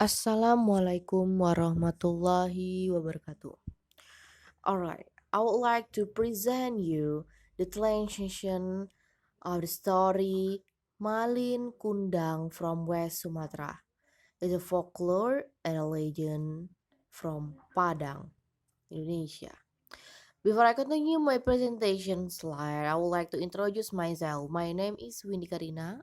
Assalamualaikum warahmatullahi wabarakatuh. Alright, I would like to present you the translation of the story Malin Kundang from West Sumatra. It's a folklore and a legend from Padang, Indonesia. Before I continue my presentation slide, I would like to introduce myself. My name is Windy Karina,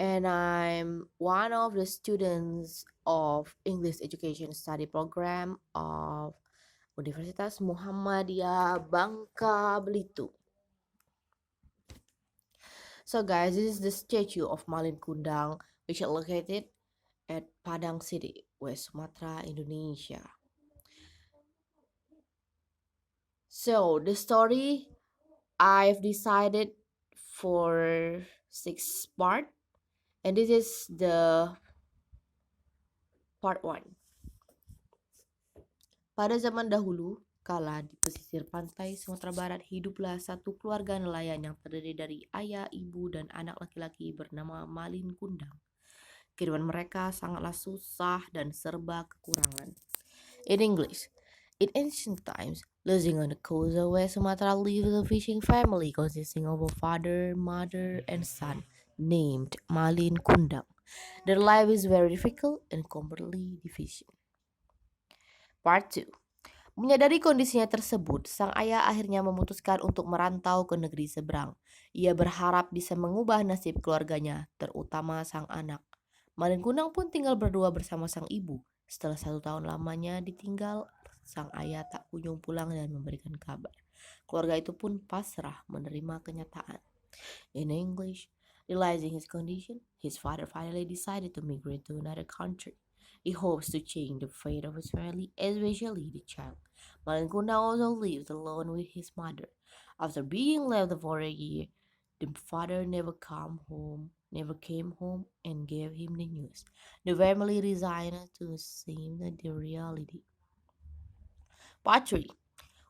and I'm one of the students of English Education Study Program of Universitas Muhammadiyah Bangka Belitung. So guys, this is the statue of Malin Kundang, which is located at Padang City, West Sumatra, Indonesia. So the story I've decided for 6 part, and this is the part 1. Pada zaman dahulu kala di pesisir pantai Sumatera Barat hiduplah satu keluarga nelayan yang terdiri dari ayah, ibu, dan anak laki-laki bernama Malin Kundang. Kehidupan mereka sangatlah susah dan serba kekurangan. In English, in ancient times, living on the coast of West Sumatra lived a fishing family consisting of a father, mother, and son named Malin Kundang. Their life is very difficult and completely deficient. Part 2. Menyadari kondisinya tersebut, sang ayah akhirnya memutuskan untuk merantau ke negeri seberang. Ia berharap bisa mengubah nasib keluarganya, terutama sang anak. Malin Kundang pun tinggal berdua bersama sang ibu. Setelah 1 tahun lamanya ditinggal, sang ayah tak kunjung pulang dan memberikan kabar. Keluarga itu pun pasrah menerima kenyataan. In English, realizing his condition, his father finally decided to migrate to another country. He hopes to change the fate of his family, especially the child. Malin Kundang also lives alone with his mother. After being left for a year, the father never came home and gave him the news. The family resigned to see the reality. Part 3.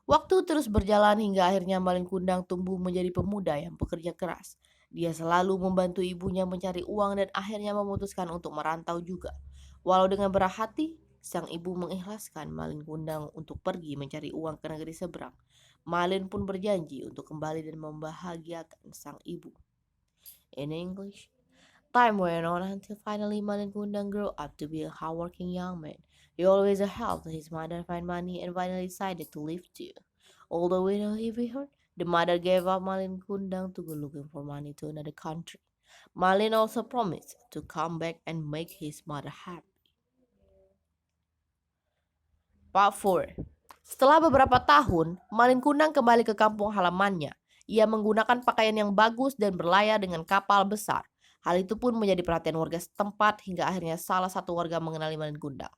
Waktu terus berjalan hingga akhirnya Malin Kundang tumbuh menjadi pemuda yang bekerja keras. Dia selalu membantu ibunya mencari uang dan akhirnya memutuskan untuk merantau juga. Walau dengan berat hati, sang ibu mengikhlaskan Malin Kundang untuk pergi mencari uang ke negeri seberang. Malin pun berjanji untuk kembali dan membahagiakan sang ibu. In English, time went on until finally Malin Kundang grew up to be a hardworking young man. He always helped his mother find money and finally decided to leave too. Although with a heavy heart, the mother gave up Malin Kundang to go looking for money to another country. Malin also promised to come back and make his mother happy. Part 4. Setelah beberapa tahun, Malin Kundang kembali ke kampung halamannya. Ia menggunakan pakaian yang bagus dan berlayar dengan kapal besar. Hal itu pun menjadi perhatian warga setempat hingga akhirnya salah satu warga mengenali Malin Kundang.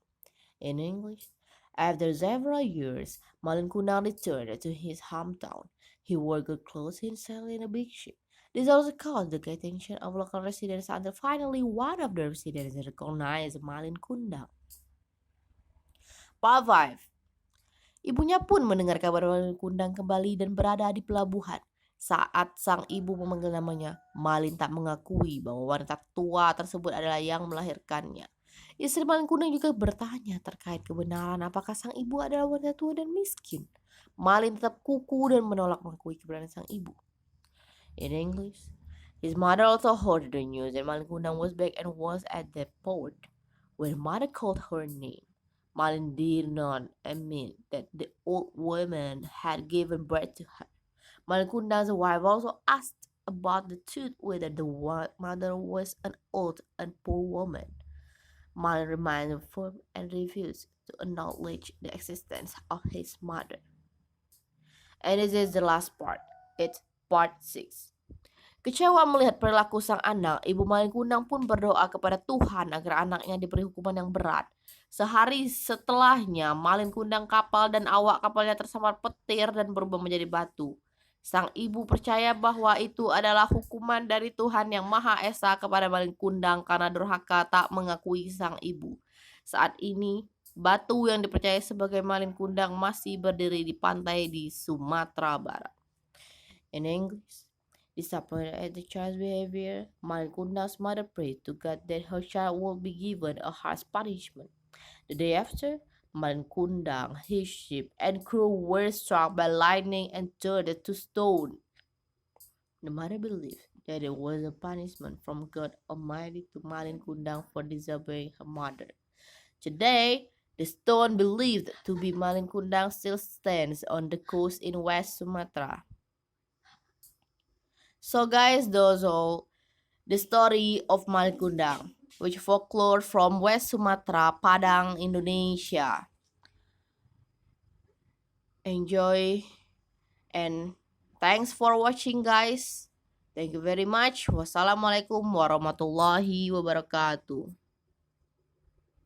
In English, after several years, Malin Kundang returned to his hometown. He wore good clothes and sailed in a big ship. This also caused the attention of local residents until finally one of the residents recognized Malin Kundang. Part 5. Ibunya pun mendengar kabar Malin Kundang kembali dan berada di pelabuhan. Saat sang ibu memanggil namanya, Malin tak mengakui bahwa wanita tua tersebut adalah yang melahirkannya. Istri Malin Kundang juga bertanya terkait kebenaran apakah sang ibu adalah wanita tua dan miskin. Malin tetap kuku dan menolak mengakui kebenaran sang ibu. In English, his mother also heard the news that Malin Kundang was back and was at the port. When mother called her name, Malin did not admit that the old woman had given birth to her. Malin Kundang's wife also asked about the truth, whether the mother was an old and poor woman. Malin remained firm and refused to acknowledge the existence of his mother. And this is the last part. It's part 6. Kecewa melihat perilaku sang anak, ibu Malin Kundang pun berdoa kepada Tuhan agar anaknya diberi hukuman yang berat. Sehari setelahnya, Malin Kundang kapal dan awak kapalnya tersambar petir dan berubah menjadi batu. Sang ibu percaya bahwa itu adalah hukuman dari Tuhan yang Maha Esa kepada Malin Kundang karena durhaka tak mengakui sang ibu. Saat ini, batu yang dipercaya sebagai Malin Kundang masih berdiri di pantai di Sumatera Barat. In English, Disappointed at the child's behavior, Malin Kundang's mother prayed to God that her child would be given a harsh punishment. The day after, Malin Kundang, his ship, and crew were struck by lightning and turned to stone. The mother believed that it was a punishment from God Almighty to Malin Kundang for disobeying her mother. Today, the stone believed to be Malin Kundang still stands on the coast in West Sumatra. So guys, those are the story of Malin Kundang, which folklore from West Sumatra, Padang, Indonesia. Enjoy and thanks for watching guys. Thank you very much. Wassalamualaikum warahmatullahi wabarakatuh.